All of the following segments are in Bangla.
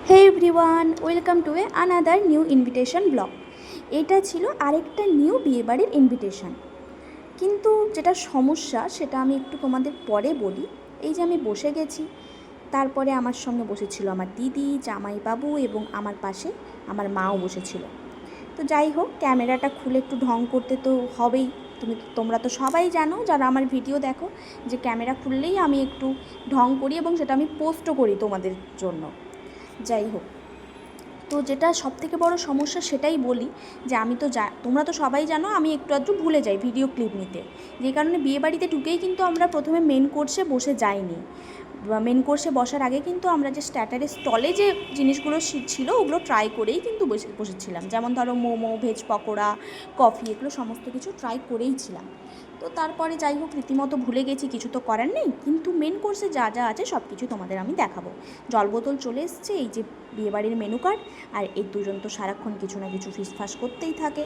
Hey everyone, welcome to another new invitation blog. এটা ছিল আরেকটা নিউ বিয়েবাড়ির ইনভিটেশন, কিন্তু যেটা সমস্যা সেটা আমি একটু তোমাদের পরে বলি। এই যে আমি বসে গেছি, তারপরে আমার সঙ্গে বসেছিল আমার দিদি, জামাইবাবু এবং আমার পাশে আমার মাও বসেছিল। তো যাই হোক, ক্যামেরাটা খুলে একটু ঢং করতে তো হবেই। তোমরা তো সবাই জানো যারা আমার ভিডিও দেখো যে ক্যামেরা খুললেই আমি একটু ঢং করি এবং সেটা আমি পোস্টও করি তোমাদের জন্য। যাই হোক, তো যেটা সবথেকে বড় সমস্যা সেটাই বলি যে আমি তো তোমরা তো সবাই জানো আমি একটু আধটু ভুলে যাই ভিডিও ক্লিপ নিতে, যে কারণে বিয়েবাড়িতে ঢুকেই কিন্তু আমরা প্রথমে মেন কোর্সে বসে যাইনি। মেন কোর্সে বসার আগে কিন্তু আমরা যে স্ট্যাটারের স্টলে যে জিনিসগুলো ছিল ওগুলো ট্রাই করেই কিন্তু বসেছিলাম, যেমন ধরো মোমো, ভেজ পকোড়া, কফি, এগুলো সমস্ত কিছু ট্রাই করেই ছিলাম। তো তারপরে যাই হোক, রীতিমতো ভুলে গেছি, কিছু তো করার নেই, কিন্তু মেন কোর্সে যা যা আছে সব কিছু তোমাদের আমি দেখাবো। জল বোতল চলে এসছে, এই যে বিয়েবাড়ির মেনু কার্ড, আর এই দুজন তো সারাক্ষণ কিছু না কিছু ফিসফাস করতেই থাকে।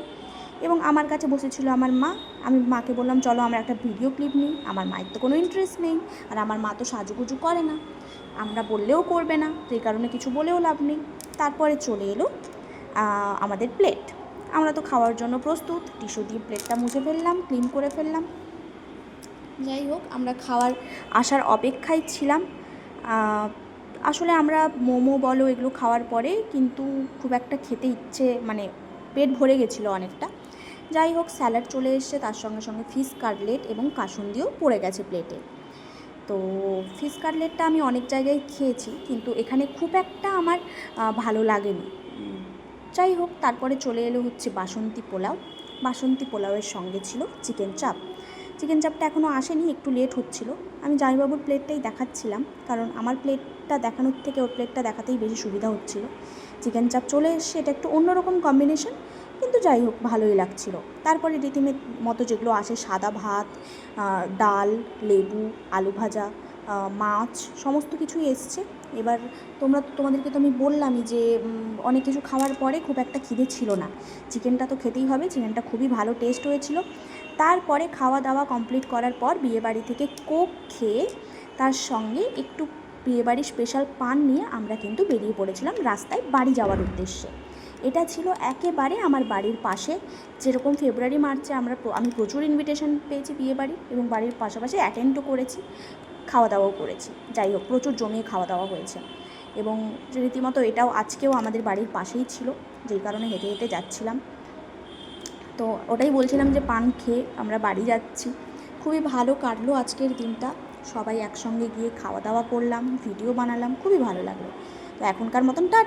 এবং আমার কাছে বসেছিল আমার মা। আমি মাকে বললাম চলো আমরা একটা ভিডিও ক্লিপ নিই। আমার মায়ের তো কোনো ইন্টারেস্ট নেই, আর আমার মা তো সাজুগুজু করে না, আমরা বললেও করবে না, তো এই কারণে কিছু বলেও লাভ নেই। তারপরে চলে এলো আমাদের প্লেট। আমরা তো খাওয়ার জন্য প্রস্তুত, টিস্যু দিয়ে প্লেটটা মুছে ফেললাম, ক্লিন করে ফেললাম। যাই হোক, আমরা খাওয়ার আসার অপেক্ষায় ছিলাম। আসলে আমরা মোমো বলো এগুলো খাওয়ার পরে কিন্তু খুব একটা খেতে ইচ্ছে, মানে পেট ভরে গেছিলো অনেকটা। যাই হোক, স্যালাড চলে এসছে, তার সঙ্গে সঙ্গে ফিশ কাটলেট এবং কাসুন্দিও পড়ে গেছে প্লেটে। তো ফিশ কাটলেটটা আমি অনেক জায়গায় খেয়েছি, কিন্তু এখানে খুব একটা আমার ভালো লাগেনি। যাই হোক, তারপরে চলে এলো হচ্ছে বাসন্তী পোলাও। বাসন্তী পোলাওয়ের সঙ্গে ছিল চিকেন চাপ। চিকেন চাপটা এখনও আসেনি, একটু লেট হচ্ছিল। আমি জামাইবাবুর প্লেটটাই দেখাচ্ছিলাম, কারণ আমার প্লেটটা দেখানোর থেকে ওর প্লেটটা দেখাতেই বেশি সুবিধা হচ্ছিল। চিকেন চাপ চলে এসছে, এটা একটু অন্যরকম কম্বিনেশন, কিন্তু যাই হোক ভালোই লাগছিল। তারপরে রীতিমতো যেগুলো আসে, সাদা ভাত, ডাল, লেবু, আলু ভাজা, মাছ, সমস্ত কিছুই এসছে। এবার তোমাদেরকে তো আমি বললামই যে অনেক কিছু খাওয়ার পরে খুব একটা খিদে ছিল না। চিকেনটা তো খেতেই হবে, চিকেনটা খুবই ভালো টেস্ট হয়েছিল। তারপরে খাওয়া দাওয়া কমপ্লিট করার পর বিয়েবাড়ি থেকে কোক খেয়ে তার সঙ্গে একটু বিয়েবাড়ির স্পেশাল পান নিয়ে আমরা কিন্তু বেরিয়ে পড়েছিলাম রাস্তায় বাড়ি যাওয়ার উদ্দেশ্যে। এটা ছিল একেবারে আমার বাড়ির পাশে। যেরকম ফেব্রুয়ারি মার্চে আমি প্রচুর ইনভিটেশন পেয়েছি বিয়েবাড়ি, এবং বাড়ির পাশাপাশি অ্যাটেন্ডও করেছি, খাওয়া দাওয়াও করেছি। যাই হোক, প্রচুর জমিয়ে খাওয়া দাওয়া হয়েছে। এবং রীতিমতো এটাও আজকেও আমাদের বাড়ির পাশেই ছিল, যেই কারণে হেঁটে হেঁটে যাচ্ছিলাম। তো ওটাই বলছিলাম যে পান খেয়ে আমরা বাড়ি যাচ্ছি। খুবই ভালো কাটলো আজকের দিনটা, সবাই একসঙ্গে গিয়ে খাওয়া দাওয়া করলাম, ভিডিও বানালাম, খুবই ভালো লাগলো। তো এখনকার মতন টাটা।